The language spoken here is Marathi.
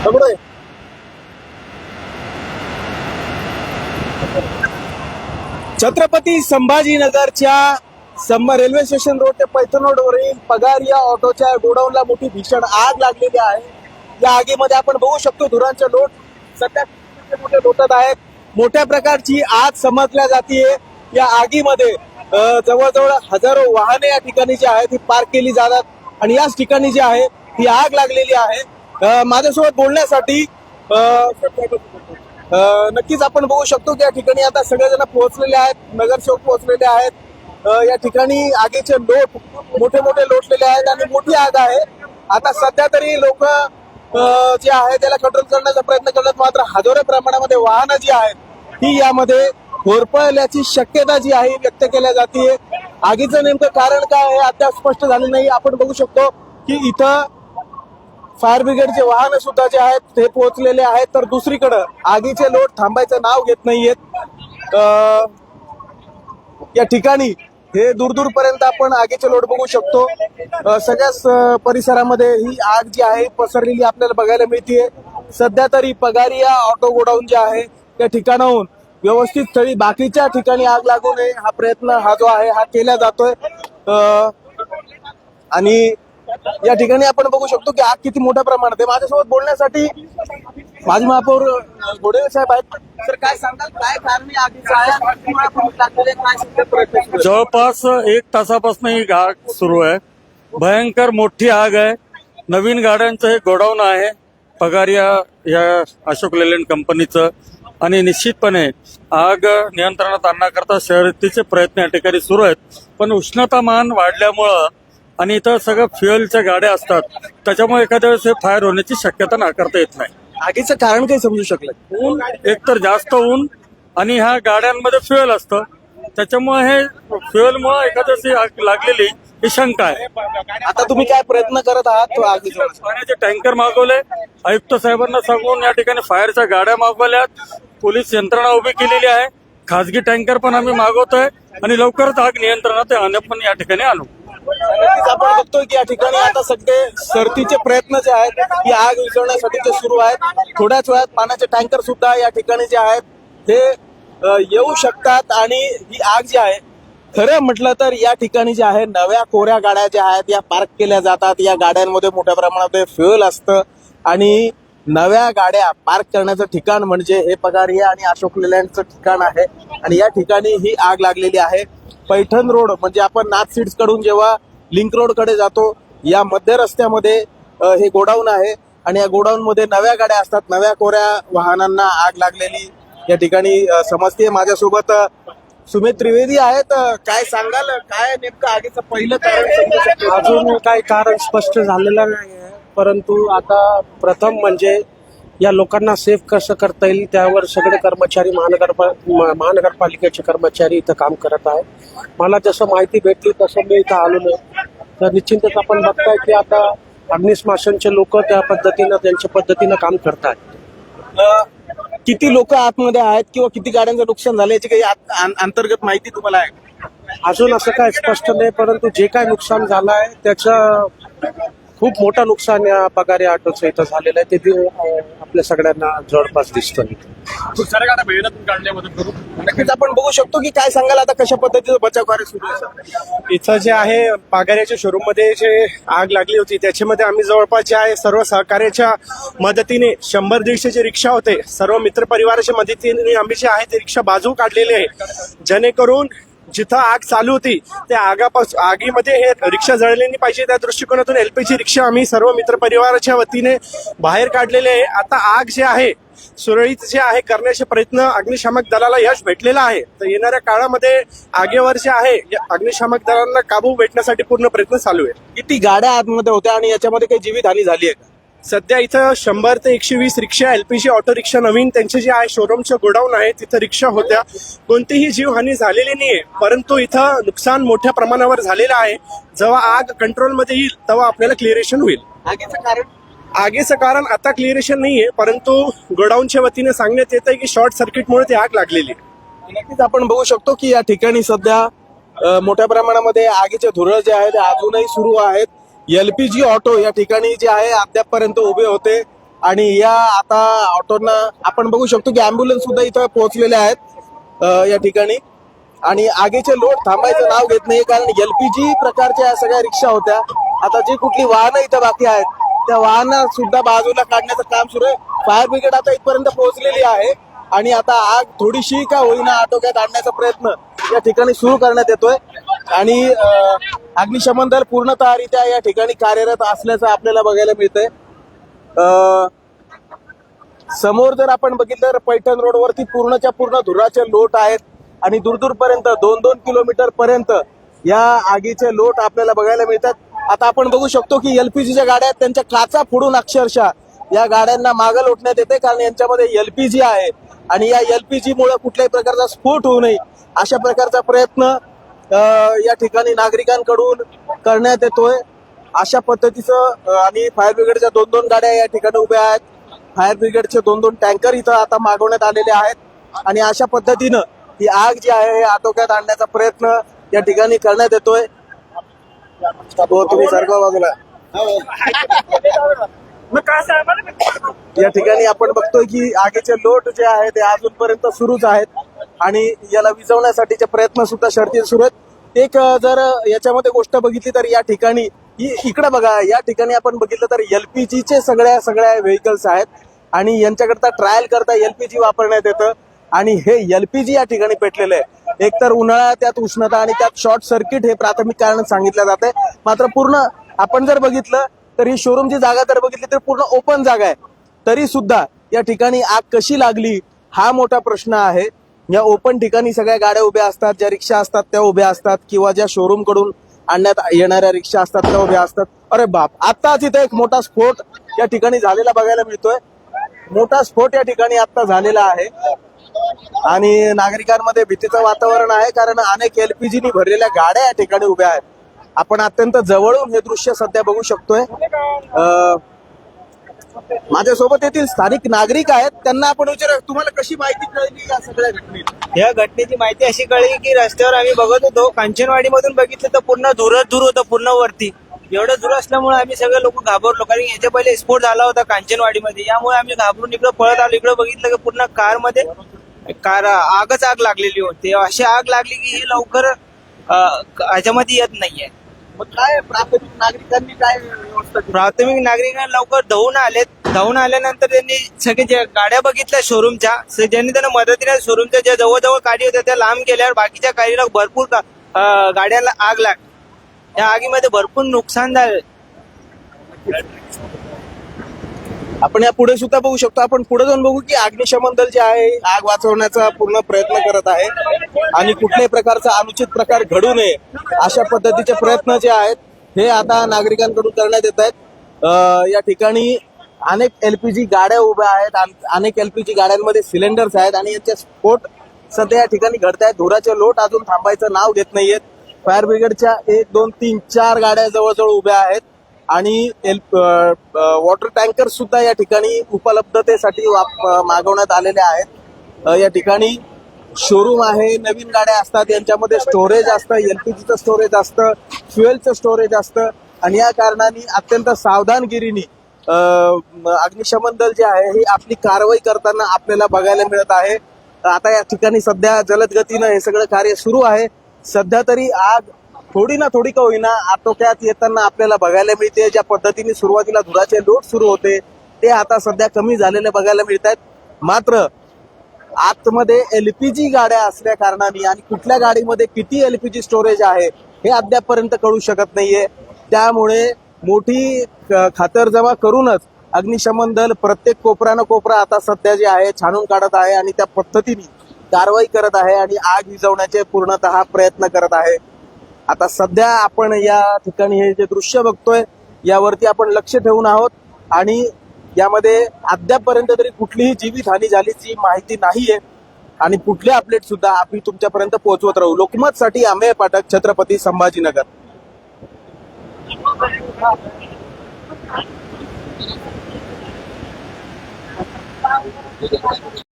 दगडोय. छत्रपती संभाजीनगरच्या रेल्वे स्टेशन रोड ते पैठण रोडवरील पगार या ऑटोच्या गोडाऊनला मोठी भीषण आग लागलेली आहे. या आगीमध्ये आपण बघू शकतो धुरांचे लोट सध्या मोठे लोटत आहेत. मोठ्या प्रकारची आग समजल्या जातीये. या आगीमध्ये जवळजवळ हजारो वाहने या ठिकाणी जी आहेत ती पार्क केली जातात आणि याच ठिकाणी जी आहे ही आग लागलेली आहे. माझ्यासोबत बोलण्यासाठी नक्कीच आपण बघू शकतो की या ठिकाणी आता सगळेजण पोहोचलेले आहेत. नगरसेवक पोहोचलेले आहेत. या ठिकाणी आगीचे लोट मोठे मोठे लोटलेले आहेत आणि मोठी आग आहे. आता सध्या तरी लोक जे आहे त्याला कंट्रोल करण्याचा प्रयत्न करतात, मात्र हजारो प्रमाणामध्ये वाहनं जी आहेत ही यामध्ये होरपळल्याची शक्यता जी आहे व्यक्त केल्या जाते. आगीचं नेमकं कारण काय आहे अद्याप स्पष्ट झाले नाही. आपण बघू शकतो की इथं फायर ब्रिगेडचे वाहन सुद्धा जे आहेत ते पोहोचलेले आहेत, तर दुसरीकडे आगीचे लोट थांबायचं नाव घेत नाहीयेत. या ठिकाणी हे दूर दूर पर्यंत आपण आगीचे लोट बघू शकतो. सगळ्याच परिसरामध्ये ही आग जी आहे पसरलेली आपल्याला बघायला मिळते. सध्या तरी पगारिया ऑटो गोडाऊन जे आहे त्या ठिकाणाहून व्यवस्थित स्थळी बाकीच्या ठिकाणी आग लागू नये हा प्रयत्न हा जो आहे हा केला जातोय. आणि या ठिकाणी आपण बघू शकतो की आग किती मोठ्या प्रमाणात आहे. माझ्यासोबत बोलण्यासाठी माजी महापौर घोडेले साहेब आहेत. सर काय सांगाल, काय कारण आगीचं आहे? जवळपास 1 तासापासून ही आग सुरू आहे. भयंकर मोठी आग आहे. नवीन गाड्यांचं हे गोडाऊन आहे पगारिया या अशोक लेलँड कंपनीचं आणि निश्चितपणे आग नियंत्रणात आणण्याकरता शर्यतीचे प्रयत्न या ठिकाणी सुरू आहेत. पण उष्णतामान वाढल्यामुळं आणि इथं सगळं फ्युएलच्या गाड्या असतात त्याच्यामुळे एखाद्या वेळेस हे फायर होण्याची शक्यता नाकारता येत नाही. आगीचं कारण काही समजू शकलं? ऊन, एकतर जास्त ऊन आणि ह्या गाड्यांमध्ये फ्युएल असतं त्याच्यामुळे हे फ्युएलमुळे एखाद्याची आग लागलेली ही शंका आहे. आता तुम्ही काय प्रयत्न करत आहात? आगीचं पाण्याचे टँकर मागवले, आयुक्त साहेबांना सांगून या ठिकाणी फायरच्या गाड्या मागवल्यात, पोलीस यंत्रणा उभी केलेली आहे, खासगी टँकर पण आम्ही मागवतोय आणि लवकरच आग नियंत्रणात आणण्यात पण या ठिकाणी आणू. आपण बघतोय की या ठिकाणी आता सगळे सरतीचे प्रयत्न जे आहेत ही आग विझवण्यासाठी ते सुरू आहेत. थोड्याच वेळात पाण्याचे टँकर सुद्धा या ठिकाणी जे आहेत हे येऊ शकतात आणि ही आग जी आहे खरं म्हटलं तर या ठिकाणी जे आहे नव्या कोऱ्या गाड्या ज्या आहेत या पार्क केल्या जातात. या गाड्यांमध्ये मोठ्या प्रमाणात फ्युएल असतं आणि नव्या गाड्या पार्क करण्याचं ठिकाण म्हणजे हे पगारिया आणि अशोक लेलँडचं ठिकाण आहे आणि या ठिकाणी ही आग लागलेली आहे. पैठण रोड म्हणजे आपण नाथ सीड्स कडून जेव्हा लिंक रोड कडे जातो या मध्य रस्त्यामध्ये हे गोडाऊन आहे आणि या गोडाऊन मध्ये नव्या गाड्या असतात. नव्या कोऱ्या वाहनांना आग लागलेली या ठिकाणी समजते. माझ्यासोबत सुमित त्रिवेदी आहेत. काय सांगाल, काय नेमकं आगीचं पहिलं कारण? अजून काही कारण स्पष्ट झालेलं नाही आहे, परंतु आता प्रथम म्हणजे या लोकांना सेफ कसं करता येईल त्यावर सगळे कर्मचारी महानगरपालिकेचे कर्मचारी इथं काम करत आहेत. मला जसं माहिती भेटली तसं मी इथं आलो नाही, तर निश्चितच आपण बघताय की आता अग्निशमनाचे लोक त्या पद्धतीनं त्यांच्या पद्धतीनं काम करतात. किती लोक आतमध्ये आहेत किंवा किती गाड्यांचं नुकसान झालं याची काही अंतर्गत माहिती तुम्हाला आहे? अजून असं काय स्पष्ट नाही, परंतु जे काय नुकसान झालं आहे त्याचं खूप मोठं नुकसान या पगारी ऑटोचं इथं झालेलं आहे. ते आपल्या सगळ्यांना जवळपास दिसतं. नक्कीच आपण बघू शकतो की काय सांगाल आता कशा पद्धतीचं बचाव कार्य सुरू आहे? इथं जे आहे पगाराच्या शोरूम मध्ये जे आग लागली होती त्याच्यामध्ये आम्ही जवळपास जे आहे सर्व सहकार्याच्या मदतीने 100-150 जे रिक्षा होते सर्व मित्र परिवाराच्या मदतीने आम्ही जे आहे ते रिक्षा बाजू काढलेले आहे, जेणेकरून जिथं आग चालू होती त्या आगीमध्ये हे रिक्षा जळली नाही पाहिजे त्या दृष्टिकोनातून एलपीजी रिक्षा आम्ही सर्व मित्रपरिवाराच्या वतीने बाहेर काढलेले आहे. आता आग जे आहे सुरळीत जे आहे करण्याचे प्रयत्न अग्निशामक दलाला यश भेटलेलं आहे. तर येणाऱ्या काळामध्ये आगीवर जे आहे अग्निशामक दलांना काबू भेटण्यासाठी पूर्ण प्रयत्न चालू आहे. किती गाड्या आतमध्ये होत्या आणि याच्यामध्ये काही जीवितहानी झाली आहे का? सध्या इथं 100 ते 120 रिक्षा एलपीजी ऑटो रिक्षा नवीन त्यांचे जे आहे शोरूमचं गोडाऊन आहे तिथं रिक्षा होत्या. कोणतीही जीवहानी झालेली नाहीये, परंतु इथं नुकसान मोठ्या प्रमाणावर झालेलं आहे. जेव्हा आग कंट्रोलमध्ये येईल तेव्हा आपल्याला क्लिअरेशन होईल. आगीचं कारण आता क्लिअरेशन नाहीये, परंतु गोडाऊनच्या वतीने सांगण्यात येत आहे की शॉर्ट सर्किटमुळे ती आग लागलेली. नक्कीच आपण बघू शकतो की या ठिकाणी सध्या मोठ्या प्रमाणामध्ये आगीचे धुरळ जे आहेत अजूनही सुरू आहेत. एलपीजी ऑटो या ठिकाणी जे आहे अद्यापपर्यंत उभे होते आणि या आता ऑटोना आपण बघू शकतो की अँब्युलन्स सुद्धा इथं पोहोचलेले आहेत या ठिकाणी. आणि आगीचे लोट थांबायचं नाव घेत नाही, कारण एलपीजी प्रकारच्या या सगळ्या रिक्षा होत्या. आता जी कुठली वाहनं इथं बाकी आहेत त्या वाहनं सुद्धा बाजूला काढण्याचं काम सुरू आहे. फायर ब्रिगेड आता इथपर्यंत पोहोचलेली आहे आणि आता आग थोडीशी का होईना आटोक्यात आणण्याचा प्रयत्न या ठिकाणी सुरू करण्यात येतोय. आणि अग्निशमन दल पूर्णतःरित्या या ठिकाणी कार्यरत असल्याचं आपल्याला बघायला मिळतंय. समोर जर आपण बघितलं तर पैठण रोडवरती पूर्णच्या पूर्ण धुराचे लोट आहेत आणि दूरपर्यंत 2-2 किलोमीटर पर्यंत या आगीचे लोट आपल्याला बघायला मिळतात. आता आपण बघू शकतो की एलपीजीच्या गाड्या आहेत, त्यांच्या काचा फोडून अक्षरशः या गाड्यांना मागं लोटण्यात येते, कारण यांच्यामध्ये एलपीजी आहे आणि या एलपीजी मुळे कुठल्याही प्रकारचा स्फोट होऊ नये अशा प्रकारचा प्रयत्न या ठिकाणी नागरिकांकडून करण्यात येतोय. अशा पद्धतीचं आणि फायर ब्रिगेडच्या 2-2 गाड्या या ठिकाणी उभ्या आहेत. फायर ब्रिगेडचे 2-2 टँकर इथं आता मागवण्यात आलेले आहेत आणि अशा पद्धतीनं ही आग जी आहे हे आटोक्यात आणण्याचा प्रयत्न या ठिकाणी करण्यात येतोय. तुम्ही सारखं बाजूला या ठिकाणी आपण बघतोय की आगीचे लोट जे आहे ते अजूनपर्यंत सुरूच आहेत आणि याला विझवण्यासाठीचे प्रयत्न सुद्धा शर्ती सुरू आहेत. एक जर याच्यामध्ये गोष्ट बघितली तर या ठिकाणी इकडे बघा, या ठिकाणी आपण बघितलं तर एलपीजीचे सगळ्या व्हेकल्स आहेत आणि यांच्याकरता ट्रायल करता एलपीजी वापरण्यात येतं आणि हे एलपीजी या ठिकाणी पेटलेलं आहे. एकतर उन्हाळा, त्यात उष्णता आणि त्यात शॉर्ट सर्किट हे प्राथमिक कारण सांगितलं जाते. मात्र पूर्ण आपण जर बघितलं तर ही शोरूमची जागा जर बघितली तर पूर्ण ओपन जागा आहे, तरी सुद्धा या ठिकाणी आग कशी लागली हा मोठा प्रश्न आहे. या ओपन ठिकाणी सगळ्या गाड्या उभ्या असतात, ज्या रिक्षा असतात त्या उभ्या असतात किंवा ज्या शोरूम कडून आणण्यात येणाऱ्या रिक्षा असतात त्या उभ्या असतात. अरे बाप, आताच इथे एक मोठा स्फोट या ठिकाणी झालेला बघायला मिळतोय. मोठा स्फोट या ठिकाणी आता झालेला आहे आणि नागरिकांमध्ये भीतीचं वातावरण आहे, कारण अनेक एलपीजीनी भरलेल्या गाड्या या ठिकाणी उभ्या आहेत. आपण अत्यंत जवळून हे दृश्य सध्या बघू शकतोय. माझ्यासोबत येथील स्थानिक नागरिक आहेत, त्यांना आपण विचारूया तुम्हाला कशी माहिती कळली या सगळ्या घटनेची? या घटनेची माहिती अशी कळली की रस्त्यावर आम्ही बघत होतो, कांचनवाडी मधून बघितलं तर पूर्ण धूर होतं पूर्ण वरती. एवढं धूर असल्यामुळे आम्ही सगळे लोक घाबरलो, कारण याच्या पहिले स्फोट झाला होता कांचनवाडीमध्ये. यामुळे आम्ही घाबरून इकडे पळत आलो. इकडे बघितलं की पूर्ण कार आग लागलेली होती. अशी आग लागली की ही लवकर ह्याच्यामध्ये येत नाहीये. मग काय प्राथमिक नागरिकांनी काय व्यवस्था केली? प्राथमिक नागरिकांना लवकर धावून आल्यानंतर त्यांनी सगळे ज्या गाड्या बघितल्या शोरूमच्या, ज्यांनी त्यांना मदतीने शोरूमच्या ज्या जवळ गाडी होत्या त्या लांब केल्यावर बाकीच्या गाडीला भरपूर गाड्यांना आग लागली. या आगीमध्ये भरपूर नुकसान झालं. आपण या पुढे सुद्धा बघू शकतो. आपण पुढे जाऊन बघू की अग्निशमन दल जे आहे आग वाचवण्याचा पूर्ण प्रयत्न करत आहे आणि कुठल्याही प्रकारचा अनुचित प्रकार घडू नये अशा पद्धतीचे प्रयत्न जे आहेत हे आता नागरिकांकडून करण्यात येत आहेत. या ठिकाणी अनेक एलपीजी गाड्या उभ्या आहेत, अनेक एलपीजी गाड्यांमध्ये सिलेंडर्स आहेत आणि यांचे स्फोट सध्या या ठिकाणी घडत आहेत. धुराचे लोट अजून थांबायचं नाव घेत नाहीयेत. फायर ब्रिगेडच्या 1, 2, 3, 4 गाड्या जवळजवळ उभ्या आहेत आणि वॉटर टँकर सुद्धा या ठिकाणी उपलब्धतेसाठी मागवण्यात आलेले आहेत. या ठिकाणी शोरूम आहे, नवीन गाड्या असतात, यांच्यामध्ये स्टोरेज असतं, एलपीजीचं स्टोरेज असतं, फ्युएलचं स्टोरेज असतं आणि या कारणाने अत्यंत सावधानगिरीने अग्निशमन दल जे आहे ही आपली कारवाई करताना आपल्याला बघायला मिळत आहे. आता या ठिकाणी सध्या जलद गतीनं हे सगळं कार्य सुरू आहे. सध्या तरी आग थोडी ना थोडी का होईना आटोक्यात येताना आपल्याला बघायला मिळते. ज्या पद्धतीने सुरुवातीला धुराचे लोट सुरू होते ते आता सध्या कमी झालेले बघायला मिळत आहेत. मात्र आतमध्ये एलपीजी गाड्या असल्या कारणाने आणि कुठल्या गाडीमध्ये किती एलपीजी स्टोरेज आहे हे अद्यापपर्यंत कळू शकत नाहीये. त्यामुळे मोठी खातरजमा करूनच अग्निशमन दल प्रत्येक कोपरा आता सध्या जे आहे छानून काढत आहे आणि त्या पद्धतीने कारवाई करत आहे आणि आग विझवण्याचे पूर्णतः प्रयत्न करत आहे. आता सध्या आपण या ठिकाणी हे जे दृश्य बघतोय यावरती आपण लक्ष ठेवून आहोत आणि यामध्ये अद्यापपर्यंत तरी कुठलीही जीवितहानी झाल्याची माहिती नाहीये आणि पुढले अपडेट सुद्धा आम्ही तुमच्यापर्यंत पोहोचवत राहू. लोकमतसाठी अमेय पाठक, छत्रपती संभाजीनगर.